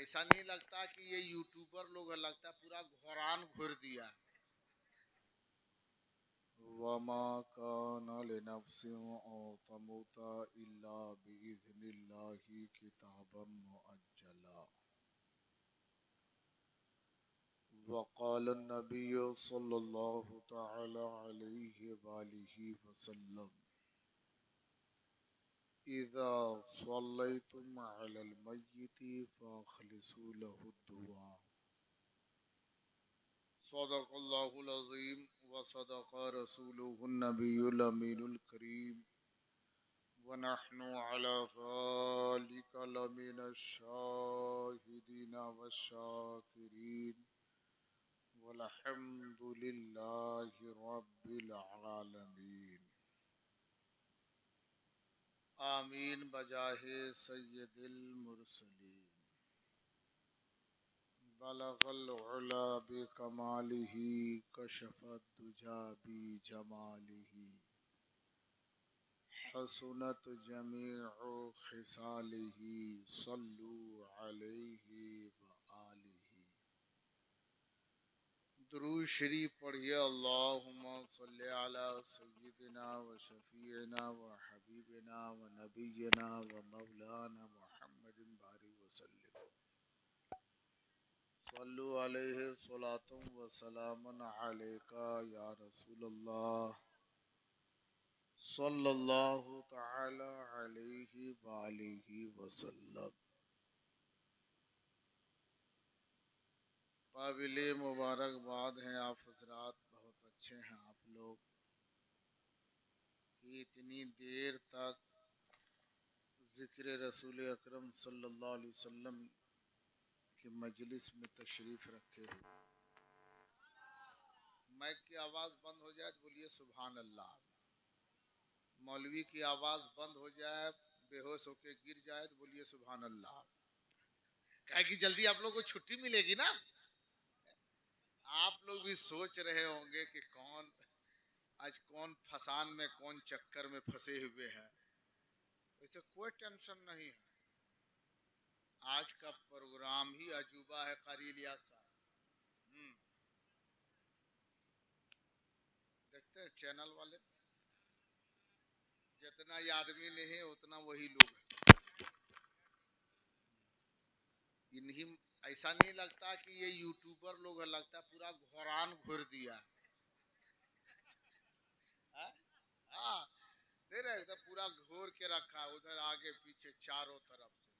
ऐसा नहीं लगता कि ये यूट्यूबर लोग है, लगता पूरा घोरान घुर दिया। वमा कान लिनफ्सिन अन तमूत इल्ला बिइज़्निल्लाहि किताबम मुअज्जला। वक़ाल नबिय्यु सल्लल्लाहु तआला अलैहि वआलिहि वसल्लम इज़ा सल्लैतुम अलल मय्यिति फ़अख़लिसू लहु दुआ। सदक़ल्लाहुल अज़ीम व सदक़ रसूलुहुन नबियुल अमीनुल करीम व नहनु अला ज़ालिका लमिनश शाहिदीन वश्शाकिरीन वल्हम्दुलिल्लाहि रब्बिल आलमीन। आमीन बजाहे सय्यदिल मुरसलीन। बलगल उला बिकमालिही कशफत दुजा बिजमालिही हसनत जमीउ खिसालिही सल्लु अलैहि व आलिही। दुरूद शरीफ पढ़िए। अल्लाहुम्मा सल्ली अला सय्यिदिना व शफीइना व हबीबिना व नबिय्यिना व मौलाना मुहम्मदिन बारिक वसल्लम। सल्लु अलैहि सलातुम व सलामुन अलैका या रसूलल्लाह सल्लल्लाहु तआला अलैहि व आलिहि वसल्लम। काबिल मुबारकबाद हैं आप हज़रात, बहुत अच्छे हैं आप लोग कि इतनी देर तक ज़िक्र रसूल अकरम सल्लल्लाहु अलैहि वसल्लम की मजलिस में तशरीफ़ रखे हो। माइक की आवाज़ बंद हो जाए तो बोलिए सुभान अल्लाह। मौलवी की आवाज़ बंद हो जाए, बेहोश होके गिर जाए तो बोलिए सुभान अल्लाह। क्या कि जल्दी आप लोग को छुट्टी मिलेगी ना। आप लोग भी सोच रहे होंगे कि आज कौन फसान में, कौन चक्कर में फंसे हुए हैं। वैसे कोई टेंशन नहीं है। आज का प्रोग्राम ही अजूबा है। कारी इलियास साहब देखते हैं चैनल वाले, जितना ये आदमी नहीं है उतना वही लोग हैं। इन्हीं ऐसा नहीं लगता कि ये यूट्यूबर लोग है, लगता पूरा घोरान घुर दिया। हाँ, दे रहे तो पूरा घोर के रखा, उधर आगे पीछे चारों तरफ से।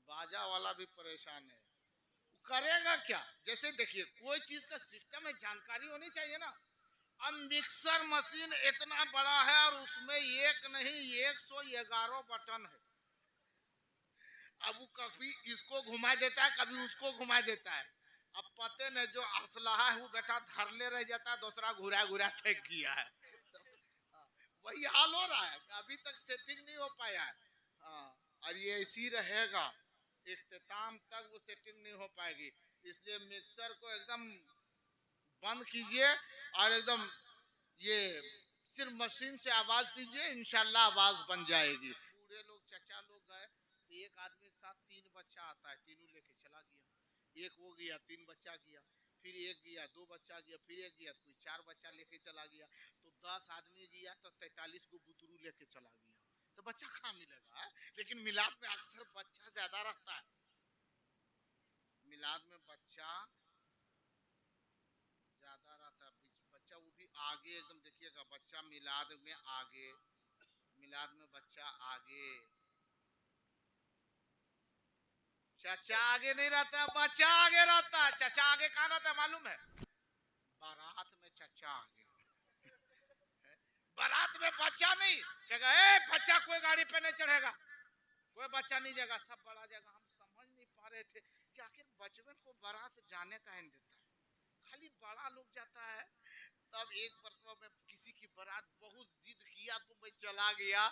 बाजा वाला भी परेशान है, करेगा क्या। जैसे देखिए कोई चीज का सिस्टम है, जानकारी होनी चाहिए ना। अब मिक्सर मशीन इतना बड़ा है और उसमें एक नहीं 111 बटन है। अब वो कभी इसको घुमा देता है, कभी उसको घुमा देता है। अब पते न जो असलहा है वो बेटा धर ले रह जाता है, दूसरा घुरा घुरा फेंक किया है। वही हाल हो रहा है, अभी तक सेटिंग नहीं हो पाया है। और ये ऐसी रहेगा, इख्तिताम तक वो सेटिंग नहीं हो पाएगी। इसलिए मिक्सर को एकदम बंद कीजिए और एकदम ये सिर्फ मशीन से आवाज दीजिए, इंशाल्लाह आवाज बन जाएगी। बूढ़े लोग, चचा लोग गए तो एक आदमी के साथ 3 बच्चा आता है, तीनों लेके चला गया। एक वो गया, 3 बच्चा गया, फिर एक गया, 2 बच्चा गया, फिर एक गया, कोई 4 बच्चा लेके चला गया। तो 10 आदमी गया तो 43 को बुतरू लेके चला गया। तो बच्चा कहाँ मिलेगा है? लेकिन मिलाद में अक्सर बच्चा ज्यादा रहता है। मिलाद में बच्चा ज्यादा रहता है। बच्चा वो भी आगे, एकदम देखिएगा बच्चा मिलाद में आगे, मिलाद में बच्चा आगे। चाचा आगे नहीं रहता है, बच्चा आगे रहता है। चाचा आगे कहाँ रहता है मालूम है? बारात में चाचा आगे। बारात में बच्चा नहीं कहेगा ए बच्चा कोई गाड़ी पे नहीं चढ़ेगा, कोई बच्चा नहीं जाएगा, सब बड़ा जाएगा। हम समझ नहीं पा रहे थे कि आखिर बचपन को बारात जाने का ही देता है, खाली बड़ा लोग जाता है। तब एक मरतबा में किसी की बारात बहुत जिद किया तो मैं चला गया।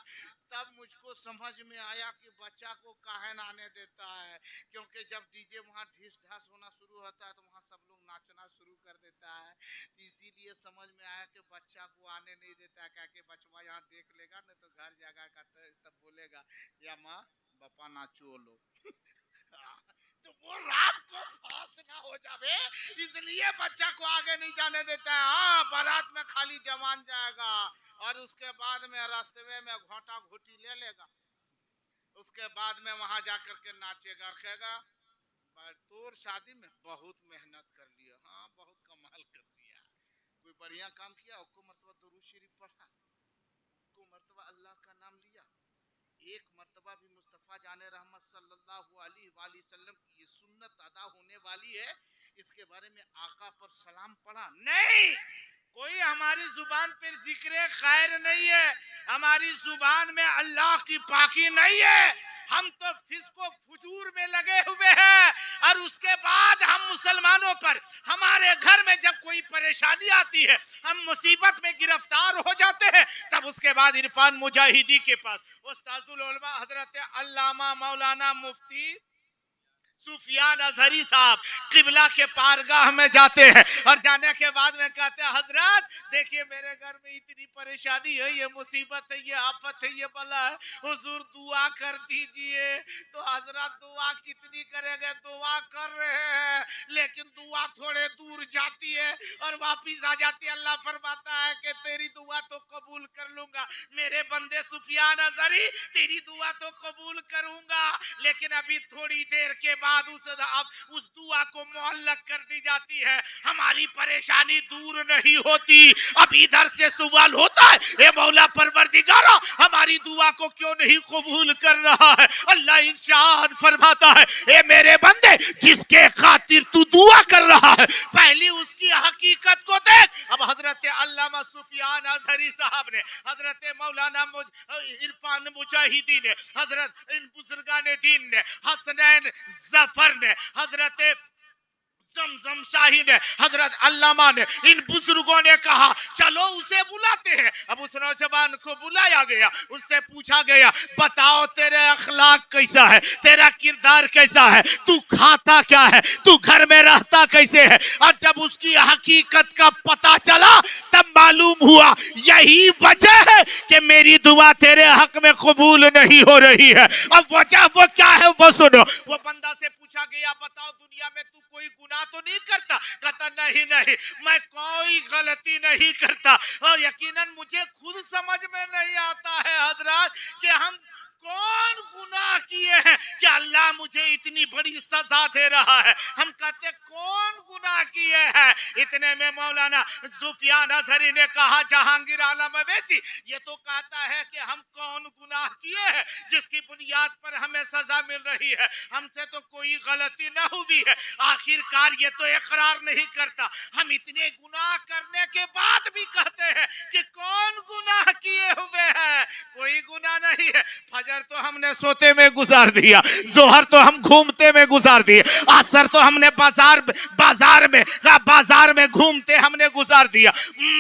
तब मुझको समझ में आया कि बच्चा को काहे ना आने देता है, क्योंकि जब डीजे वहाँ ढीस ढास होना शुरू होता है तो वहाँ सब लोग नाचना शुरू कर देता है। इसीलिए समझ में आया कि बच्चा को आने नहीं देता है, क्या कि बचवा यहाँ देख लेगा ना तो घर जाएगा, तब बोलेगा या माँ बापा नाचो लो। पे, इसलिए बच्चा को आगे नहीं जाने देता है। हाँ, बारात में खाली जवान जाएगा और उसके बाद में रास्ते में घोटा घोटी ले लेगा, उसके बाद में वहां जाकर के नाचेगा रखेगा। तोर शादी में बहुत मेहनत कर लिया, हाँ बहुत कमाल कर दिया, कोई बढ़िया काम किया, उसको मरतबा दुरूद शरीफ पढ़ा, को मरतबा अल्लाह का नाम लिया, एक मरतबा भी मुस्तफ़ा जाने रहमत सल्लल्लाहु अलैहि वसल्लम की ये सुन्नत अदा होने वाली है, इसके बारे में आका पर सलाम पढ़ा नहीं। कोई हमारी जुबान पर जिक्र खैर नहीं है, हमारी जुबान में अल्लाह की पाकी नहीं है, हम तो फिस्को फुजूर में लगे हुए हैं। और उसके बाद हम मुसलमानों पर, हमारे घर में जब कोई परेशानी आती है, हम मुसीबत में गिरफ्तार हो जाते हैं, तब उसके बाद इरफान मुजाहिदी के पास उस्ताजुल उलमा हजरत अल्लामा मौलाना मुफ्ती सुफियान अजहरी साहब किबला के पारगाह में जाते हैं और जाने के बाद में कहते हैं, हजरत देखिए मेरे घर में इतनी परेशानी है, ये मुसीबत है, ये आफत है, ये बला है, हुजूर दुआ कर दीजिए। तो हजरत दुआ कितनी करेंगे, दुआ कर रहे हैं लेकिन दुआ थोड़े दूर जाती है और वापिस आ जाती है। अल्लाह फरमाता है कि तेरी दुआ तो कबूल कर लूंगा मेरे बंदे सुफियान अजहरी, तेरी दुआ तो कबूल करूंगा, लेकिन अभी थोड़ी देर के बाद उस दुआ को मुअल्लक कर दी जाती है। हमारी परेशानी दूर नहीं होती, अब इधर से सवाल होता है, ए मौला परवरदिगारा हमारी दुआ को क्यों नहीं कबूल कर रहा है। अल्लाह इरशाद फरमाता है, ए मेरे बंदे जिसके खातिर तू दुआ कर रहा है पहली उसकी हकीकत को देख। अब हजरत अल्लामा सुफियान अजहरी साहब ने, हजरत मौलाना इरफान मुजाहिदी ने, हजरत इन बुजुर्गान दीन ने, हसनैन जफर ने, हजरत जमजम शाही ने, हजरत अल्लामा ने, इन बुजुर्गों ने कहा चलो उसे बुलाते हैं। अब उस नौजवान को बुलाया गया, उससे पूछा गया बताओ तेरे अखलाक कैसा है, तेरा किरदार कैसा है, तू खाता क्या है, तू घर में रहता कैसे है। और जब उसकी हकीकत का पता चला तब मालूम हुआ यही वजह है कि मेरी दुआ तेरे हक में कबूल नहीं हो रही है। अब वजह वो क्या है वो सुनो। वो बंदा से पूछा गया बताओ दुनिया में तू कोई गुनाह तो नहीं करता। कहता नहीं नहीं मैं कोई गलती नहीं करता, और यकीनन मुझे खुद समझ में नहीं आता है हजरत कि हम कौन गुनाह किए हैं कि अल्लाह मुझे इतनी बड़ी सजा दे रहा है। हम कहते कौन गुनाह किए हैं। इतने में मौलाना सुफियान अजहरी ने कहा जहांगीर आलम अवैसी ये तो कहता है कि हम कौन गुनाह किए हैं जिसकी बुनियाद पर हमें सजा मिल रही है, हमसे तो कोई गलती न हुई है। आखिरकार ये तो इकरार नहीं करता, हम इतने गुनाह करने के बाद भी कहते हैं कि कौन गुनाह किए हुए हैं, कोई गुनाह नहीं है। फजर तो हमने सोते में गुजार दिया, जोहर तो हम घूमते में गुजार दिए, असर तो हमने बाजार में घूमते हमने गुजार दिया,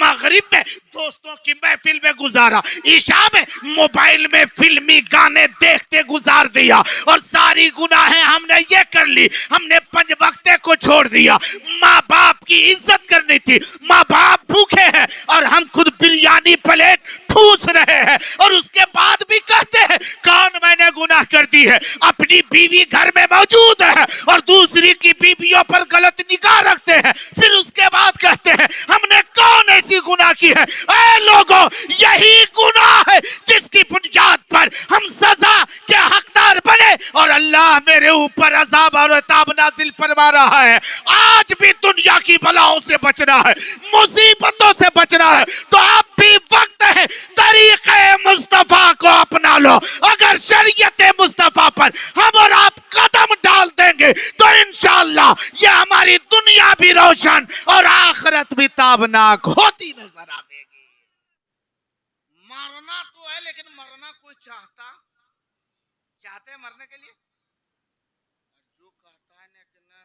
मगरिब में दोस्तों की महफिल में गुजारा, ईशा में मोबाइल में फिल्मी गाने देखते गुजार दिया, और सारी गुनाहें हमने ये कर ली। हमने पंज वक्ते को छोड़ दिया, माँ बाप की इज्जत करनी थी, माँ बाप भूखे हैं और हम खुद बिरयानी प्लेट ठूस रहे हैं, और उसके बाद भी कहते हैं कौन मैंने गुनाह कर दी है। अपनी बीवी घर में मौजूद है और दूसरी की बीवियों पर गलत निगाह रखते हैं, फिर उसके बाद कहते हैं हमने कौन ऐसी गुनाह की है। ऐ लोगों यही गुनाह है जिसकी बुनियाद पर हम सजा के हकदार बने और अल्लाह मेरे ऊपर अज़ाब और इताब नाज़िल फरमा रहा है। आज भी दुनिया की बलाओं से बचना है, मुसीबतों से बचना है, तो अब भी वक्त है तरीक़े मुस्तफ़ा को अपना लो। अगर शरीयत मुस्तफ़ा पर हम और आप कदम डाल देंगे तो इंशाअल्लाह ये हमारी दुनिया भी रोशन और आखिरत भी ताबनाक होती नजर आएगी। मरना तो है लेकिन मरना कोई चाहते हैं मरने के लिए, जो कहता है ना कि ना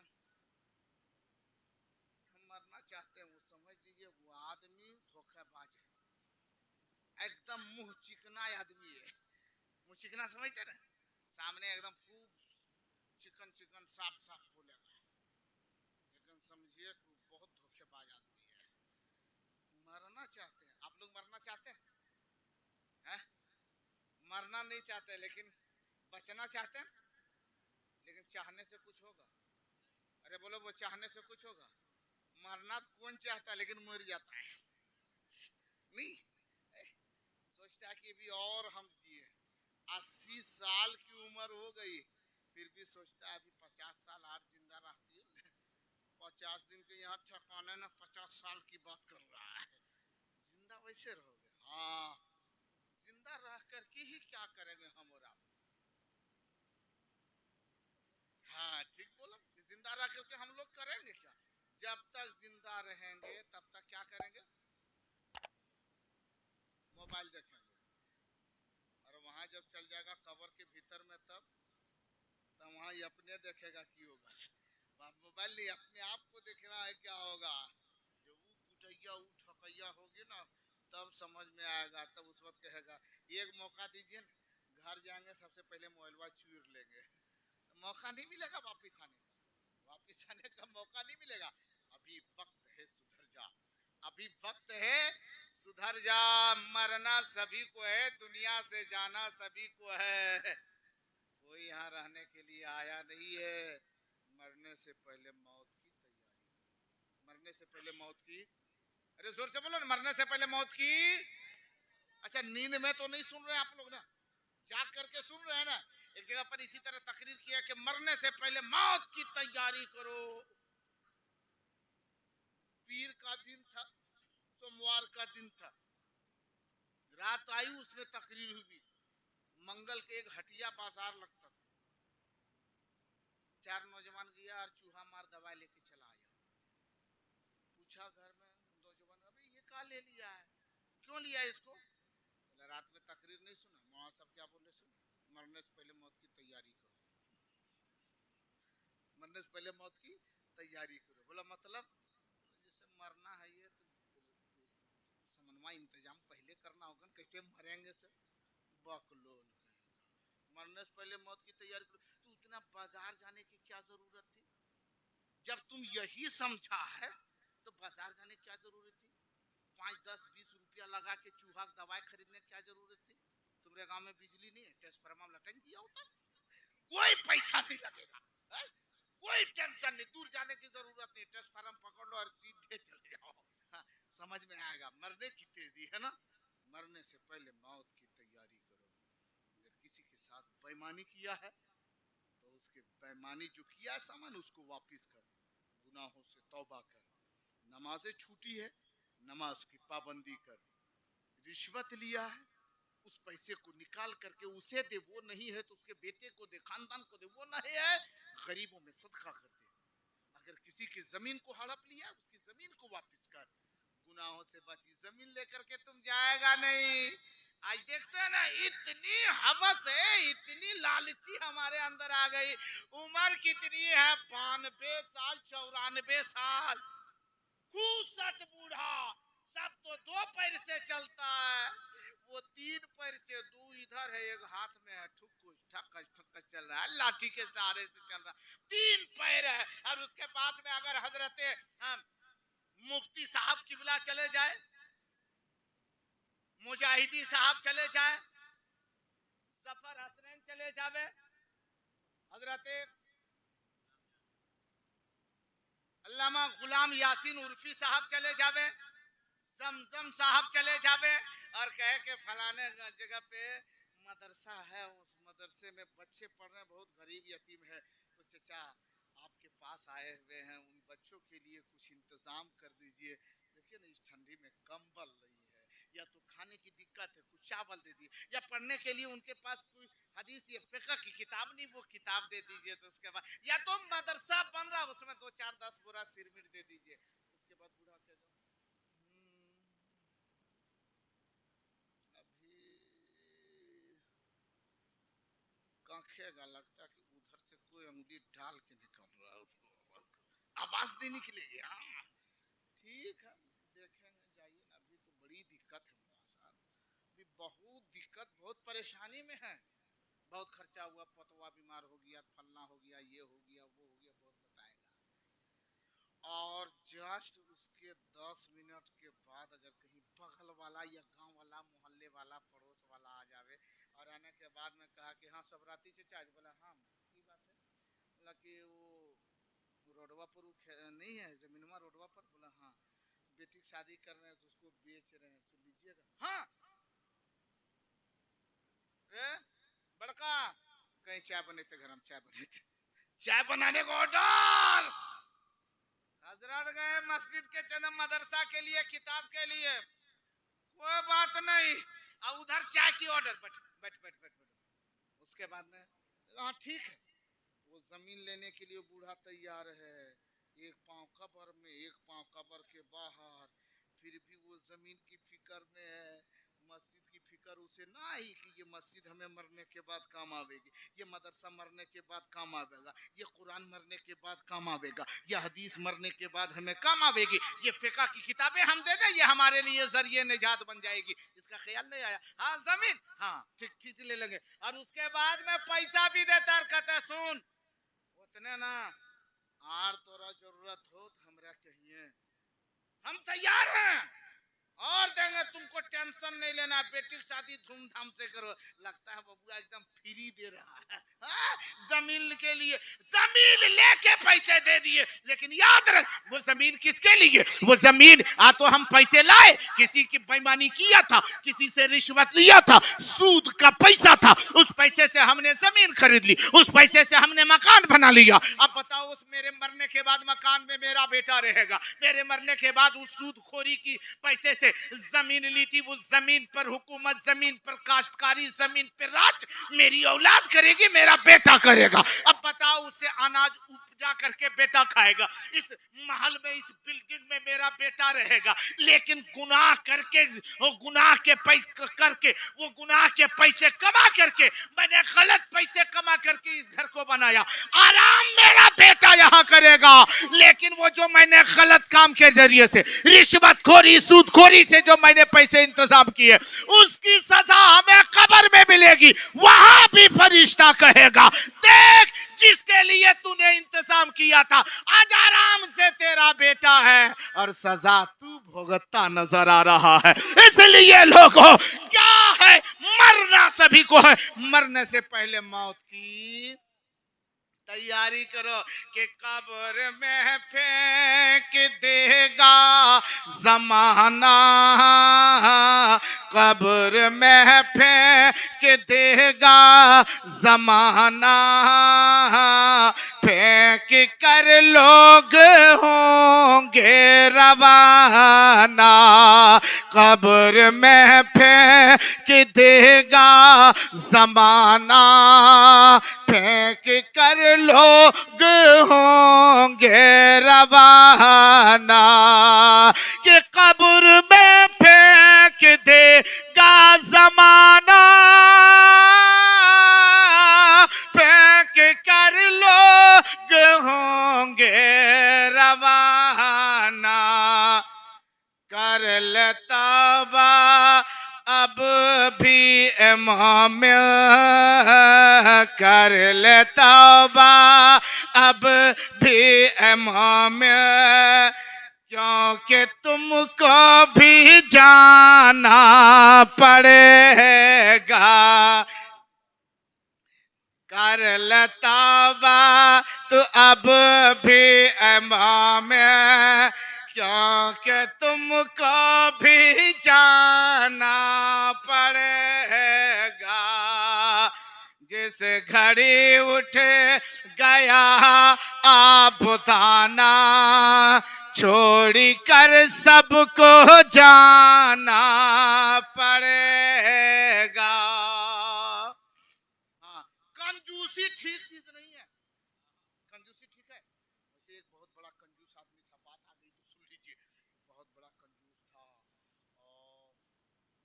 हम मरना चाहते हैं वो समझ लीजिए वो आदमी धोखेबाज है, एकदम मुंह चिकना आदमी है। मुंह चिकना समझते ना, सामने एकदम खूब चिकन साफ बोलेगा, लेकिन समझिए कि बहुत धोखेबाज आदमी है। मरना चाहते हैं आप लोग, मरना चाहते हैं? मरना नहीं चाहते लेकिन बचना चाहते हैं, लेकिन चाहने से कुछ होगा। अरे बोलो वो चाहने से कुछ होगा? मरना तो कौन चाहता है, लेकिन मर जाता है नहीं। सोचता है कि भी और हम जिए, 80 साल की उम्र हो गई, फिर भी सोचता है अभी 50 साल और जिंदा रहती है। 50 दिन के यहाँ ठकाने ना 50 साल की बात कर रहा है। जिंदा वैसे रहोगे? हाँ, जिंदा रह करके ही क्या करेंगे हम और आप? हाँ ठीक बोला, जिंदा रह करके हम लोग करेंगे क्या? जब तक जिंदा रहेंगे तब तक क्या करेंगे? मोबाइल देखेंगे। और वहां जब चल जाएगा कब्र के भीतर में, तब वहां ये अपने देखेगा की होगा। मोबाइल नहीं, अपने आप को देखना है क्या होगा। जो वो कुटैया वो ठकैया होगी ना, तब समझ में आएगा। तब उस वक्त कहेगा एक मौका दीजिए ना, घर जाएंगे सबसे पहले मोबाइल चूर लेंगे। मौका नहीं मिलेगा वापिस आने का, वापिस आने का मौका नहीं मिलेगा। अभी वक्त है, सुधर जा, अभी वक्त है, सुधर जा। मरना सभी को है, दुनिया से जाना सभी को है। कोई यहाँ रहने के लिए आया नहीं है। मरने से पहले मौत की तैयारी, मरने से पहले मौत की, अरे जोर से बोलो ना, मरने से पहले मौत की। अच्छा नींद में तो नहीं सुन रहे आप लोग ना, जाग करके सुन रहे हैं ना। एक जगह पर इसी तरह तकरीर किया कि मरने से पहले मौत की तैयारी करो। पीर का दिन था, सोमवार का दिन था, रात आई उसमें तकरीर हुई। मंगल के एक हटिया बाजार लगता था, 4 नौजवान गया और चूहा मार दवाई लेके चला आया। पूछा घर में नौजवान, अबे ये कहा ले लिया है, क्यों लिया इसको? बोला रात में तकरीर नहीं सुना, वहां सब क्या बोले सुन, मरने से पहले मौत की तैयारी करो, मरने से पहले मौत की तैयारी करो। बोला मतलब? जैसे मरना है ये तो समन्वय इंतजाम पहले करना होगा, कैसे मरेंगे सर, बकलोल कहेगा। मरने से पहले मौत की तैयारी करो, तो उतना बाजार जाने की क्या जरूरत थी? जब तुम यही समझा है तो बाजार जाने की क्या जरूरत थी? 5, 10, 20 रुपया लगा के चूहा की दवाई खरीदने की क्या जरूरत थी? तुम्हारे गांव में बिजली नहीं है, ट्रांसफार्मर लटक दिया होता, कोई पैसा नहीं लगेगा है? कोई टेंशन नहीं, दूर जाने की जरूरत नहीं, ट्रांसफार्मर पकड़ लो और सीधे चले जाओ। हाँ, समझ में आएगा, मरने की तेजी है ना। मरने से पहले मौत की तैयारी करो। अगर किसी के साथ बेईमानी किया है तो उसके बेईमानी जो किया सामान उसको वापिस कर, गुनाहों से तौबा कर, नमाजें छूटी है नमाज की पाबंदी कर, रिश्वत लिया है उस पैसे को निकाल करके उसे दे, वो नहीं है तो उसके बेटे को दे, खानदान को दे, वो नहीं है गरीबों में सदका कर दे। अगर किसी की जमीन को हड़प लिया उसकी जमीन को वापस कर, गुनाहों से बची, जमीन लेकर के तुम जाएगा नहीं। आज देखते हैं ना, इतनी हवस है, इतनी लालची हमारे अंदर आ गई। उम्र कितनी है? 92 साल, 94 साल, 62 बूढ़ा, सब तो 2 पैर से चलता है, वो 3 पैर से, 2 इधर है एक हाथ में है, ठुकुस ठक्कस ठक्कस चल रहा है, लाठी के सहारे से चल रहा है, 3 पैर है। और उसके पास में अगर हजरत मुफ्ती साहब किबला चले जाए, मुजाहिदी साहब चले जाए, सफर हसनैन चले जावे, हजरत अल्लामा गुलाम यासीन उर्फी साहब चले जावे, जमजम साहब चले जावे, और कहे के फलाने जगह पे मदरसा है, उस मदरसे में बच्चे पढ़ रहे हैं, बहुत गरीब यतीम है, तो चचा आपके पास आए हुए हैं, उन बच्चों के लिए कुछ इंतजाम कर दीजिए। देखिए ना, इस ठंडी में कंबल नहीं है, या तो खाने की दिक्कत है, कुछ चावल दे दिए, या पढ़ने के लिए उनके पास कोई हदीस या फिक़ह की किताब नहीं, वो किताब दे दीजिए। तो उसके बाद या तो मदरसा बन रहा उसमें 2, 4, 10 बोरा सिरमिट दे दीजिए। उसके बाद बूढ़ा कहेगा अभी कांखेगा, लगता कि उधर से कोई अंगुली डाल के निकल रहा है, उसको आवाज नहीं निकलेगी। हाँ ठीक है, देखेंगे, जाइए ना, अभी तो बड़ी दिक्कत है मेरा साथ, अभी बहुत दिक्कत, बहुत परेशानी में है, बहुत खर्चा हुआ, पतवा बीमार हो गया, फलना हो गया, ये हो गया, वो हो गया, बहुत बताएगा। और जस्ट उसके 10 मिनट के बाद अगर कहीं बगल वाला या गांव वाला, मोहल्ले वाला, पड़ोस वाला आ जावे, और आने के बाद में कहा कि हाँ सब राती चचा, बोला हाँ की बात है, बोला कि वो रोडवा पर नहीं है जमीनवा रोडवा पर? बोला हाँ। बेटी की शादी कर रहे हैं तो उसको बेच रहे हैं, सुन लीजिएगा। हाँ रे बड़का, कहीं चाय बने थे, घर में चाय बने थे, चाय बनाने को ऑर्डर। हजरत गए मस्जिद के चंद मदरसा के लिए, किताब के लिए, कोई बात नहीं, और उधर चाय की ऑर्डर। बैठ बैठ बैठ बैठ बैठ। उसके बाद में हाँ ठीक है, वो जमीन लेने के लिए बूढ़ा तैयार है, एक पांव कब्र में एक पांव कब्र के बाहर, फिर भी वो जमीन की फिक्र में है। मस्जिद की फिक्र उसे ना आई कि ये मस्जिद हमें मरने के बाद काम आवेगी, ये मदरसा मरने के बाद काम आवेगा, ये कुरान मरने के बाद काम आवेगा, ये हदीस मरने के बाद हमें काम आवेगी, ये फिका की किताबें हम दे दें, ये हमारे लिए जरिए निजात बन जाएगी। इसका ख्याल नहीं आया। हाँ जमीन, हाँ ठीक ठीक ले लेंगे, और उसके बाद में पैसा भी देता है, कहता है सुन उतने ना, आर तोरा जरूरत हो तो हमरा कहिए, हम तैयार हैं और देंगे, तुमको टेंशन नहीं लेना, बेटी की शादी धूमधाम से करो। लगता है बबुआ एकदम फ्री दे रहा है। हाँ? जमीन के लिए, जमीन लेके पैसे दे दिए, लेकिन याद रख वो जमीन किसके लिए? वो जमीन तो हम पैसे लाए, किसी की बेईमानी किया था, किसी से रिश्वत लिया था, सूद का पैसा था, उस पैसे से हमने जमीन खरीद ली, उस पैसे से हमने मकान बना लिया। अब बताओ उस मेरे मरने के बाद मकान में मेरा बेटा रहेगा, मेरे मरने के बाद उस सूदखोरी की पैसे से जमीन ली थी, वो जमीन पर हुकूमत, जमीन पर काश्तकारी, जमीन पर राज मेरी औलाद करेगी, मेरा बेटा करेगा। अब बताओ उससे अनाज उपजा करके बेटा खाएगा, इस महल में, इस बिल्डिंग में मेरा बेटा रहेगा, लेकिन गुनाह करके, वो गुनाह के करके, वो गुनाह के पैसे कमा करके, मैंने गलत पैसे कमा करके इस घर को बनाया, आराम मेरा बेटा यहाँ करेगा, लेकिन वो जो मैंने गलत काम के जरिए से, रिश्वतखोरी, सूदखोरी से जो मैंने पैसे इंतजाम किए, उसकी सजा हमें कब्र में मिलेगी। वहां भी फरिश्ता कहेगा देख जिसके लिए तूने इंतजाम किया था, आज आराम से तेरा बेटा है और सजा तू भुगतता नजर आ रहा है। इसलिए लोगों क्या है, मरना सभी को है, मरने से पहले मौत की तैयारी करो कि कब्र में फेंक देगा जमाना, कब्र में फेंक देगा जमाना, फेंक कर लोग होंगे रवाना, कब्र में फेंक देगा जमाना, फेंक कर लोग होंगे रवाना, कि कब्र में फेंक देगा जमाना, फेंक कर लोग होंगे रवाना, कर लेता अब भी इमाम, कर ले तौबा अब भी इमाम, क्योंकि तुमको भी जाना पड़ेगा, कर ले तौबा तो अब भी इमाम, क्योंकि तुमको भी जाना पड़ेगा। जिस घड़ी उठ गया आप ताना, छोड़ कर सबको जाना पड़ेगा। हाँ, कंजूसी ठीक चीज नहीं है, कंजूसी ठीक है। वैसे एक बहुत बड़ा कंजूस आदमी था, बात आ गई तो सुन लीजिए। बहुत बड़ा कंजूस था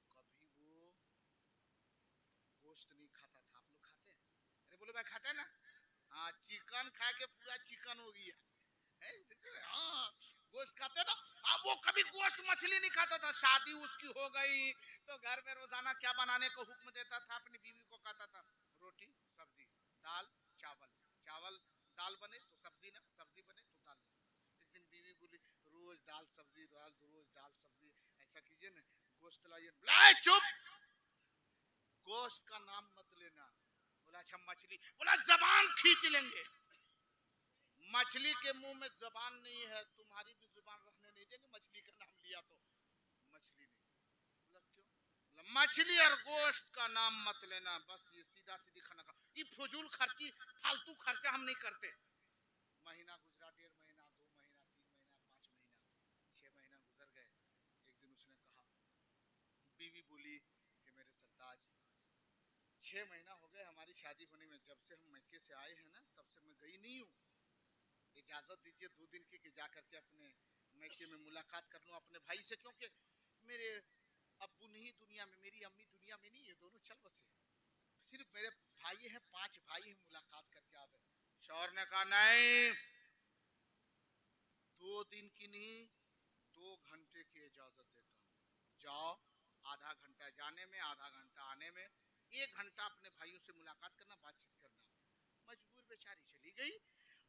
और कभी वो गोश्त नहीं खाता था। आप लोग खाते हैं? अरे बोलो भाई खाते हैं ना? हाँ, चिकन खा के पूरा चिकन हो गया है। हाँ, गोश्त खाते ना। अब वो कभी गोश्त मछली नहीं खाता था। शादी उसकी हो गई तो घर में रोजाना क्या बनाने को हुक्म देता था, अपनी बीवी को कहता था रोटी सब्जी दाल चावल, चावल दाल बने तो सब्जी ना, सब्जी बने तो दाल ना। एक दिन बीवी बोली रोज दाल सब्जी, रोज दाल सब्जी, ऐसा कीजिए ना गोश्त लाइए। चुप, गोश्त का नाम मत लेना। बोला अच्छा मछली, बोला जबान खींच लेंगे। मछली के मुंह में जबान नहीं है, तुम्हारी भी जुबान रहने नहीं देंगे, मछली का नाम लिया तो मछली नहीं। बोला क्यों? बोला मछली और गोश्त का नाम मत लेना, बस ये सीधा सीधी खाना खा। ये फजूल खर्ची, फालतू खर्चा हम नहीं करते। महीना गुजरा, 1.5 महीना, 2 महीना, 3 महीना, 5 महीना, 6 महीना गुजर गए। एक दिन उसने कहा, बीवी बोली कि मेरे सरताज 6 महीना हो गए हमारी शादी होने में, जब से हम मैके से आए हैं ना तब से मैं गई नहीं हूँ, इजाजत दीजिए 2 दिन की कि जा करके अपने मैके में मुलाकात कर लूं अपने भाई से, क्योंकि मेरे अब्बू नहीं दुनिया में, मेरी अम्मी दुनिया में नहीं, ये दोनों चल बसे, सिर्फ मेरे भाई हैं, 5 भाई हैं, मुलाकात करके आवे। शौहर ने कहा नहीं, 2 दिन की नहीं, 2 घंटे की इजाजत देता हूँ, जाओ, आधा घंटा जाने में, आधा घंटा आने में, 1 घंटा अपने भाइयों से मुलाकात करना, बातचीत करना। मजबूर बेचारी चली गई।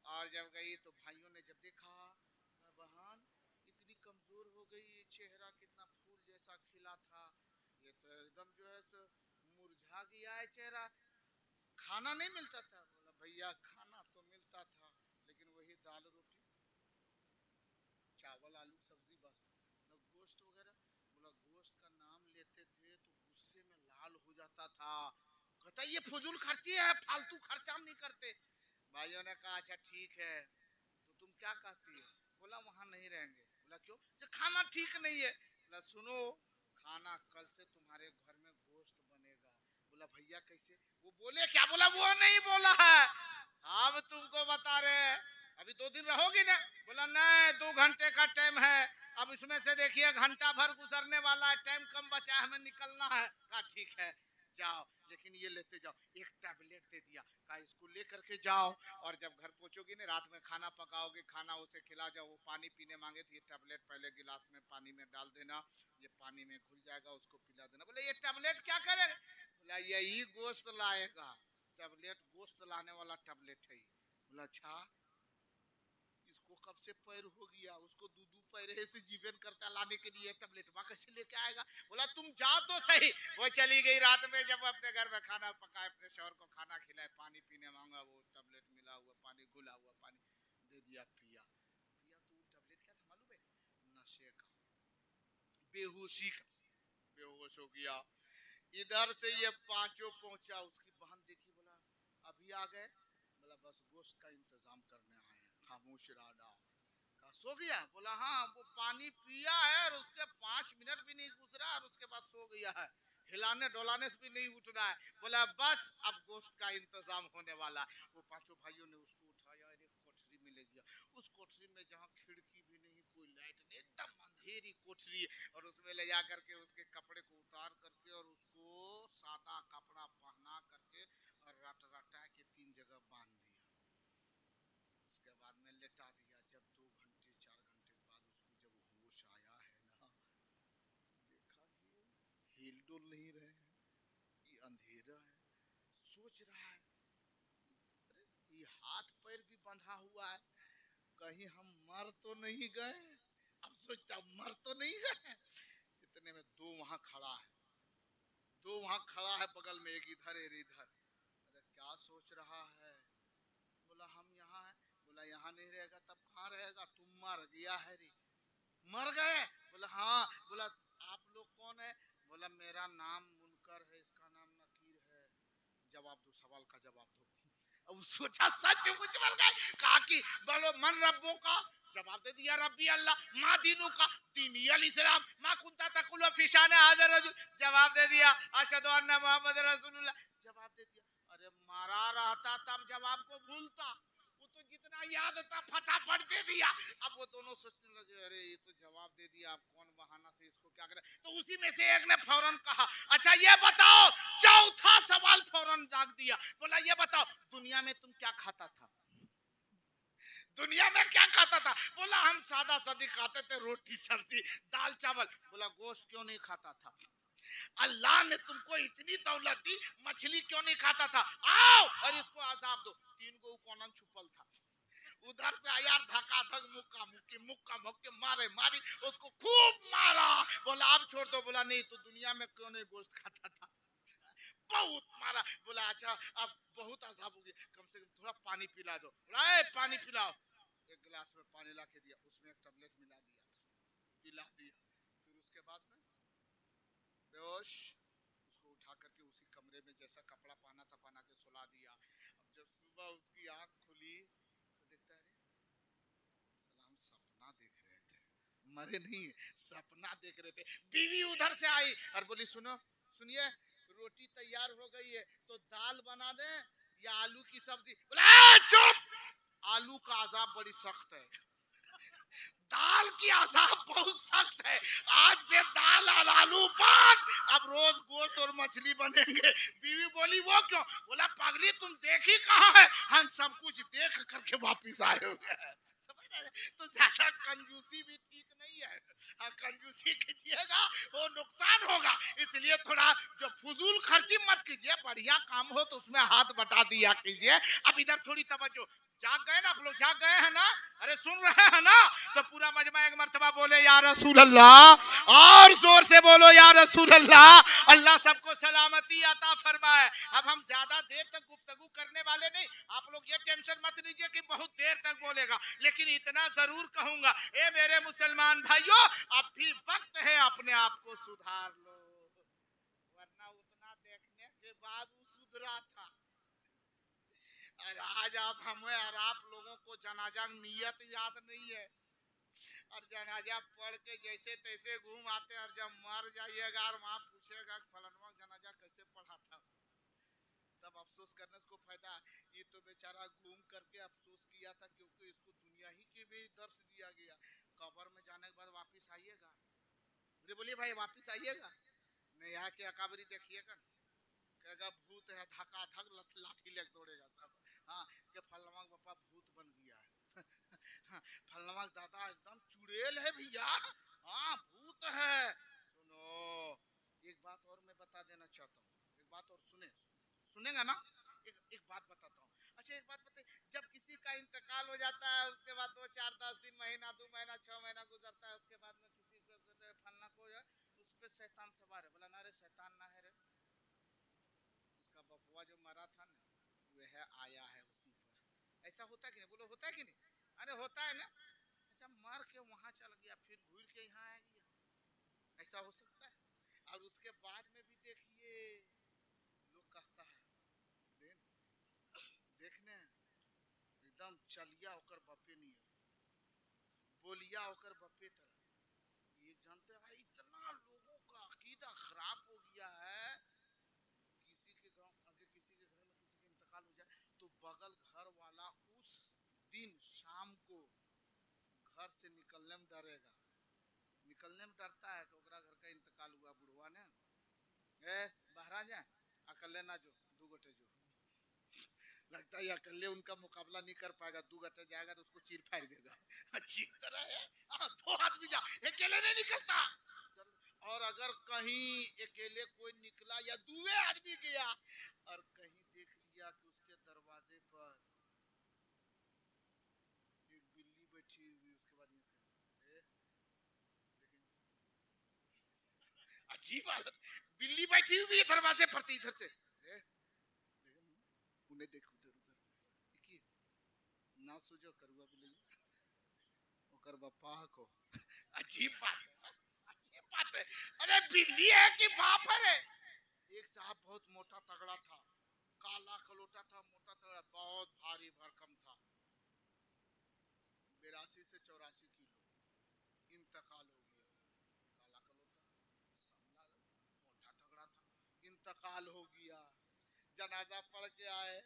और जब गई तो भाइयों ने जब देखा, बहन इतनी कमजोर हो गई, चेहरा कितना फूल जैसा खिला था, ये तो एकदम जो है सो मुरझा गया है चेहरा, खाना नहीं मिलता था। बोला भैया खाना तो मिलता था, लेकिन वही दाल रोटी, चावल आलू सब्जी, बस न गोश्त वगैरह। बोला गोश्त का नाम लेते थे तो गुस्से में लाल हो जाता था, कहता ये फजूल खर्ची है, फालतू खर्चा हम नहीं करते। भाइयों ने कहा अच्छा ठीक है, तो तुम क्या कहती हो? बोला वहां नहीं रहेंगे। बोला क्यों? जो खाना ठीक नहीं है। बोला सुनो, खाना कल से तुम्हारे घर में गोश्त बनेगा। बोला भैया कैसे? वो बोले क्या? बोला वो नहीं बोला है, हम तुमको बता रहे हैं, अभी 2 दिन रहोगी ना? बोला नहीं, 2 घंटे का टाइम है, अब इसमें से देखिए घंटा भर गुजरने वाला है, टाइम कम बचा है, हमें निकलना है। कहा ठीक है जाओ, लेकिन ये लेते जाओ, एक टैबलेट दे दिया, कहा इसको लेकर के जाओ, और जब घर पहुंचोगी ना रात में खाना पकाओगे, खाना उसे खिला जाओ, वो पानी पीने मांगे तो ये टैबलेट पहले गिलास में पानी में डाल देना, ये पानी में घुल जाएगा, उसको पिला देना। बोले ये टैबलेट क्या करेगा? बोला यही गोश्त लाएगा, टैबलेट गोश्त लाने वाला टैबलेट है। बोला अच्छा, इसको कब से पैर हो गया, उसको दूधू पैर से जीवन करता लाने के लिए टैबलेट वहां कैसे लेके आएगा? बोला तुम जाओ तो सही। वो चली गई, रात में जब अपने घर में खाना पकाए, अपने शौहर को खाना खिलाए, पानी पीने मांगा, वो टैबलेट मिला हुआ पानी, घुला हुआ पानी दे दिया, पिया पिया। तो वो टैबलेट क्या था मालूम है? नशे का, बेहोशी का, बेहोश हो गया। इधर से ये पांचों पहुंचा, उसकी बहन देखी, बोला अभी आ गए? बोला बस गोश्त का इंतजाम करने आए हैं। खामोश राडा का सो गया? बोला हाँ, वो पानी पिया है और उसके 5 मिनट भी नहीं गुजरा और उसके बाद सो गया है, हिलाने डोलाने से भी नहीं उठ रहा है। बोला बस अब गोश्त का इंतजाम होने वाला। वो पांचों भाइयों ने उसको उठाया और एक कोठरी में ले गया। उस कोठरी में जहाँ खिड़की भी नहीं, कोई लाइट नहीं, एकदम अंधेरी कोठरी, और उसमें ले जा करके उसके कपड़े को उतार करके और उसको सादा कपड़ा पहना करके और रट रटा के 3 जगह बांध दिया। उसके बाद में लेटा दिया। जब 2 घंटे 4 घंटे के बाद उसको जब होश आया है ना, देखा कि हिल डुल नहीं रहे हैं, ये अंधेरा है, सोच रहा है अरे ये हाथ पैर भी बंधा हुआ है, कहीं हम मर तो नहीं गए? अब सोचता मर तो नहीं गए। इतने में 2 वहां खड़ा है, 2 वहां खड़ा है बगल में, एक इधर एक इधर। अरे क्या सोच रहा है? बोला हम यहाँ है। बोला यहाँ नहीं रहेगा तब कहाँ रहेगा? तुम मर गया है रे। मर गए? बोला हाँ। बोला आप लोग कौन है? बोला मेरा नाम मुनकर है, इसका नाम नकीर है। जवाब दो, सवाल का जवाब दो। अब सोचा सच कुछ मर गए। कहा कि बोलो मन रब्बों का? जवाब दे दिया रब्बी अल्लाह। माँ दीनू का? दीनी अल इस्लाम। माँ कुंता तकुल फिशाने हाजिर रजुल। जवाब दे दिया अशहदु अन्ना मुहम्मद रसूलुल्लाह। जवाब दे दिया। अरे मारा रहता तब जवाब को भूलता, वो तो जितना याद था फटाफट दे दिया। अब वो दोनों सोचने लगे अरे ये तो जवाब दे दिया, अब कौन बहाना से इसको क्या करे? तो उसी में से एक ने फौरन कहा अच्छा ये बताओ, चौथा सवाल फौरन दाग दिया। बोला ये बताओ दुनिया में तुम क्या खाता था? दुनिया में क्या खाता था? बोला हम सादा सादी खाते थे, रोटी सब्जी दाल चावल। बोला गोश्त क्यों नहीं खाता था? अल्लाह ने तुमको इतनी दौलत दी, मछली क्यों नहीं खाता था? आओ और इसको आजाब दो। 3 गो उपनन छुपल था, उधर से आया धक्का धक मुक्का मुक्के मारे मारी, उसको खूब मारा। बोला अब छोड़ दो। बोला नहीं तो दुनिया में क्यों नहीं गोश्त खाता था? बहुत मारा। बोला अच्छा अब बहुत अजाब हो गया, कम से कम थोड़ा पानी पिला दो। बोला पानी पिलाओ। गिलास में पानी ला के दिया, उसमें एक टैबलेट मिला दिया, पिला दिया, फिर उसके बाद में बेहोश। उसको उठा करके उसी कमरे में जैसा कपड़ा पहना था पहना के सुला दिया। अब जब सुबह उसकी आंख खुली तो देखता है, अरे हम सपना देख रहे थे, मरे नहीं, सपना देख रहे थे। बीवी उधर से आई और बोली सुनो सुनिए, रोटी तैयार हो गई है तो दाल बना दे या आलू की सब्जी। बोला चुप, आलू का अजाब बड़ी सख्त है, दाल की अजाब बहुत सख्त है, आज से दाल और आलू बंद, अब रोज गोश्त और मछली बनेंगे। बीवी बोली वो क्यों? बोला पगली तुम देखी कहाँ है, हम सब कुछ देख करके वापिस आए हुए हैं। तो ज्यादा कंजूसी भी ठीक नहीं है, कंजूसी कीजिएगा वो नुकसान होगा, इसलिए थोड़ा जो फजूल खर्ची मत कीजिए, बढ़िया काम हो तो उसमें हाथ बटा दिया कीजिए। अब इधर थोड़ी तवज्जो, जाग गए ना आप लोग, जाग गए हैं ना, अरे सुन रहे हैं ना, तो पूरा मजमा एक मर्तबा बोले या रसूल अल्लाह, और जोर से बोलो या रसूल अल्लाह। अल्लाह सबको सलामती अता फरमाए। अब हम ज्यादा देर तक गुफ्तगू करने वाले नहीं, आप लोग ये टेंशन मत लीजिए कि बहुत देर तक बोलेगा, लेकिन इतना जरूर कहूंगा, ए मेरे मुसलमान भाइयों, अब भी वक्त है अपने आप को सुधार लो, वरना उतना देखने के बाद वो सुधरा था। और आज आप हमें और आप लोगों को जनाजा नियत याद नहीं है, और जनाजा पढ़ के जैसे तैसे घूम आते हैं, और जब मर जाइएगा और वहां पूछेगा फलाना जनाजा कैसे पढ़ा था, तब अफसोस करने से कोई फायदा। ये तो बेचारा घूम करके अफसोस किया था क्योंकि इसको दुनिया ही के भी दर्श दिया गया, कब्र में जाने के बाद वापिस आइएगा, अरे बोलिए भाई वापिस आइएगा नहीं, यहाँ के अकाबरी देखिएगा, कहेगा भूत है, धक्का धक लाठी लेके दौड़ेगा सब, हाँ कि फलनवा पापा भूत बन गया है, फलनवा दादा एकदम चुड़ैल है भैया, हाँ भूत है। सुनो एक बात और मैं बता देना चाहता हूँ, एक बात और सुनेगा ना, एक बात बताता हूँ। अच्छा एक बात बताइए, जब किसी का इंतकाल हो जाता है उसके बाद 2 4 10 दिन महीना 2 महीना 6 महीना गुजरता है, उसके बाद में किसी को फलना को उस पे शैतान सवार है, बोला ना रे शैतान ना है रे, उसका बपुआ जो मरा था ना वह आया है उसी पर, ऐसा होता है कि नहीं, बोलो होता है कि नहीं, अरे होता है ना। अच्छा मर के वहां चल गया फिर घूर के यहाँ आ गया, ऐसा हो सकता है। और उसके बाद में भी देखिए लोग कहता है देखने एकदम चलिया होकर बप्पे नहीं है, बोलिया होकर बप्पे तरह, ये जानते हैं इतना लोगों का अकीदा खराब हो गया है, किसी के गांव अगर किसी के घर में किसी का इंतकाल हो जाए तो बगल घर वाला उस दिन शाम को घर से निकलने में डरेगा, निकलने में डरता है कि ओकरा घर का इंतकाल हुआ बुढ़वा ने, ए बाहर जाए अकेले ना जो, 2 गोटे जो, लगता है अकेले उनका मुकाबला नहीं कर पाएगा, 2 गोटे जाएगा तो उसको चीर फाड़ देगा, अच्छी तरह है, 2 आदमी जा, अकेले नहीं निकलता। और अगर कहीं अकेले कोई निकला या 2 आदमी गया और कहीं देख लिया कि उसके दरवाजे पर एक बिल्ली बैठी हुई, उसके बाद अजीब हालत, बिल्ली बैठी हुई है दरवाजे पर, इधर से उन्हें देख उधर उधर ना सूझो करुआ बिल्ली ओकर बप्पा को, अजीब बात है, अजीब बात है, अरे बिल्ली है कि बाप है। एक साहब बहुत मोटा तगड़ा था, काला कलोटा था, मोटा तगड़ा, बहुत भारी भरकम था, 82 से 84 किलो, इंतकाल हो गया, काला कलोटा समला मोटा तगड़ा था, इंतकाल हो गया, जनाजा पढ़ के आए,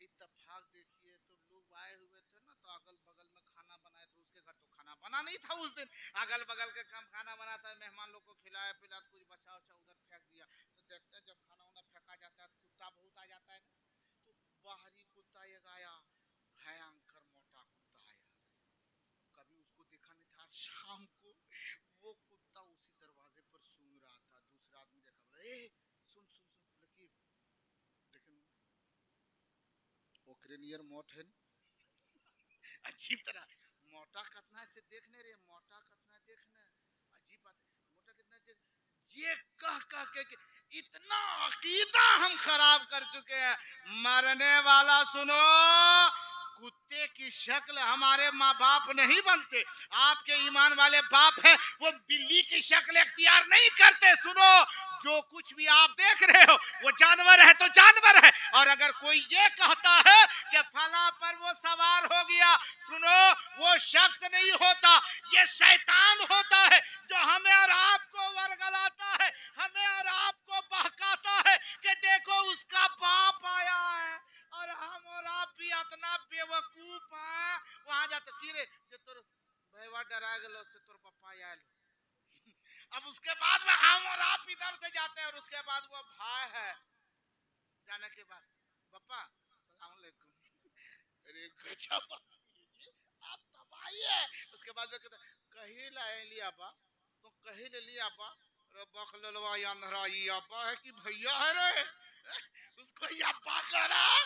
इत्तेफाक देखिए तो लोग आए हुए थे ना, तो अगल बगल में खाना बनाए थे, उसके घर तो खाना बना नहीं था उस दिन, अगल बगल के कम खाना बना था, मेहमान लोग को खिलाया पिलाया, कुछ बचा उचा उधर फेंक दिया, तो देखते जब खाना वाना फेंका जाता है तो कुत्ता बहुत आ जाता है ना, तो बाहरी कुत्ता एक आया, भयंकर मोटा कुत्ता आया, कभी उसको देखा नहीं था, शाम को वो कुत्ता उसी दरवाजे पर सूंघ रहा था, दूसरा आदमी देखा, बोले ए सुन सुन सुन, बोले कि देखें ओकरे नियर मोट है, अजीब तरह, मोटा कितना से देखने रे, मोटा कितना देखने, अजीब बात है, मोटा कितना देख, ये कह के इतना अकीदा हम खराब कर चुके हैं, मरने वाला सुनो, कुत्ते कुत्ते की शक्ल हमारे माँ बाप नहीं बनते। आपके ईमान वाले बाप है, वो बिल्ली की शक्ल इख्तियार नहीं करते। सुनो, जो कुछ भी आप देख रहे हो वो जानवर है तो जानवर है। और अगर कोई ये कहता है कि फला पर वो सवार हो गया, सुनो, वो शख्स नहीं होता, ये शैतान होता है जो हमें और आपको वर्गलाता है, हमें और आपको बहकाता है कि देखो उसका बाप आया है। और हम और आप भी इतना बेवकूफ हैं, वहां जाते कि रे जे तोर भैया डरा गेलो से तोर पापा आयल। अब उसके बाद में हम और आप इधर से जाते हैं और उसके बाद वो भाई है, जाने के बाद पापा सलाम अलैकुम, अरे गजब आप तबाही है। उसके बाद वो कहते कहीं लाए लिया बा, तो कहीं ले लिया बा, अरे बखलवा या नहराई अब्बा है कि भैया है रे, उसको ये अब्बा कह रहा,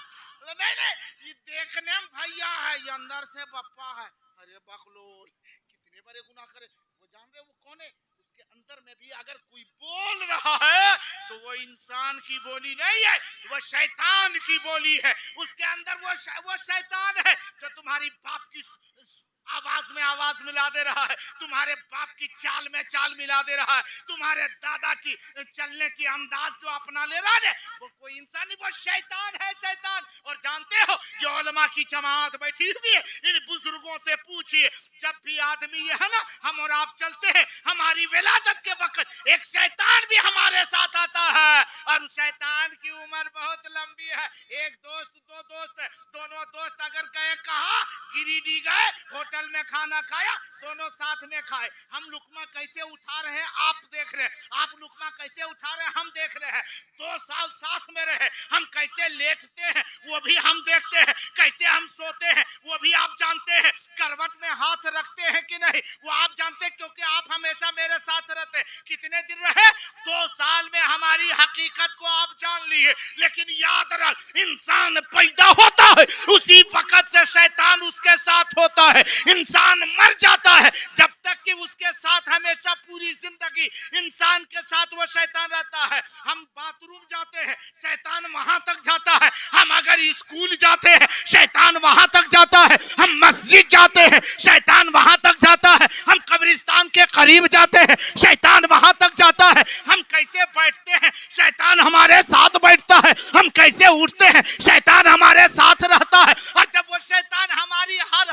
नहीं नहीं ये देखने में भैया है, ये अंदर से पप्पा है। अरे बखलोल कितने बड़े गुनाह करे, वो जान रहे वो कौन है? उसके अंदर में भी अगर कोई बोल रहा है तो वो इंसान की बोली नहीं है, वो शैतान की बोली है। उसके अंदर वो शैतान है जो तुम्हारी बाप की आवाज में आवाज मिला दे रहा है, तुम्हारे बाप की चाल में चाल मिला दे रहा है, तुम्हारे दादा की चलने की अंदाज जो अपना ले रहा है, वो कोई इंसान नहीं, वो शैतान है, शैतान। और जानते हो ये उलमा की जमात बैठी हुई है, इन बुजुर्गों से पूछिए, जब भी आदमी ये है ना, हम और आप चलते हैं, हमारी विलादत के वक्त एक शैतान भी हमारे साथ आता है, और उस शैतान की उम्र बहुत लंबी है। एक दोस्त, दो दोस्त, दोनों दोस्त अगर गए कहा, गिरिडीह गए, होटल में खाना खाया, दोनों साथ में खाए। हम लुकमा कैसे उठा रहे हैं आप देख रहे हैं, आप लुकमा कैसे उठा रहे हैं हम देख रहे हैं। 2 साल साथ में रहे, हम कैसे लेटते हैं वो भी हम देखते हैं, कैसे हम सोते हैं वो भी आप जानते हैं, करवट में हाथ रखते हैं कि नहीं वो आप जानते हैं, क्योंकि आप हमेशा मेरे साथ रहते हैं। कितने दिन रहे? 2 साल में हमारी हकीकत को आप जान लिए। लेकिन याद रख, इंसान पैदा होता है उसी वक्त से शैतान उसके साथ होता है। इंसान मर जाता है जब तक कि उसके साथ हमेशा पूरी जिंदगी इंसान के साथ वो शैतान रहता है। हम बाथरूम जाते हैं, शैतान वहां तक जाता है। हम अगर स्कूल जाते हैं, शैतान वहां तक जाता है। हम मस्जिद जाते हैं, शैतान वहां तक जाता है। हम कब्रिस्तान के करीब जाते हैं, शैतान वहां तक जाता है। हम कैसे बैठते हैं, शैतान हमारे साथ बैठता है। हम कैसे उठते हैं, शैतान हमारे साथ रहता है। और जब वो शैतान हमारी हर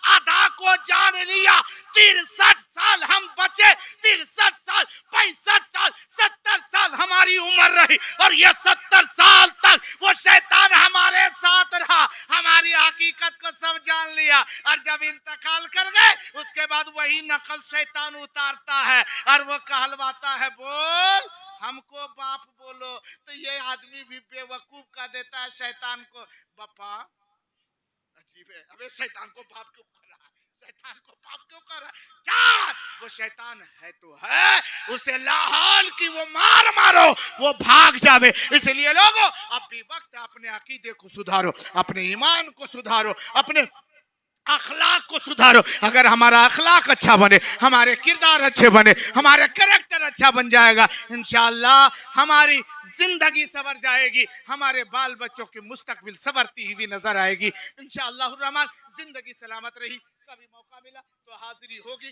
अदा को जान लिया, 63 साल हम बचे, 63 साल, 65 साल, 70 साल हमारी उम्र रही, और ये 70 साल तक वो शैतान हमारे साथ रहा, हमारी हकीकत को सब जान लिया। और जब इंतकाल कर गए उसके बाद वही नकल शैतान उतारता है और वो कहलवाता है, बोल हमको बाप बोलो। तो ये आदमी भी बेवकूफ का देता है शैतान को बापा। अजीब है, अबे शैतान को बाप क्यों कर रहा है, शैतान को बाप क्यों कर रहा है? क्या वो शैतान है तो है, उसे लाहौल की वो मार मारो वो भाग जावे। इसलिए लोगों अब भी वक्त है, अपने अकीदे को सुधारो, अपने ईमान को सुधारो, अपने अखलाक को सुधारो। अगर हमारा अखलाक अच्छा बने, हमारे किरदार अच्छे बने, हमारा कैरेक्टर अच्छा बन जाएगा, इंशाअल्लाह हमारी जिंदगी सवर जाएगी, हमारे बाल बच्चों की मुस्तकबिल सवरती हुई नजर आएगी इंशाअल्लाह रहमान। जिंदगी सलामत रही, कभी मौका मिला तो हाजिरी होगी।